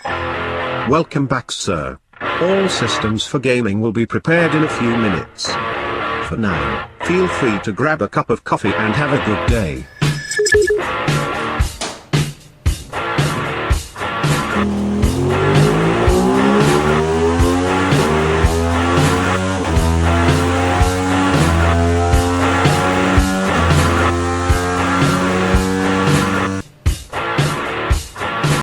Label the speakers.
Speaker 1: Welcome back, sir. All systems for gaming will be prepared in a few minutes. For now, feel free to grab a cup of coffee and have a good day.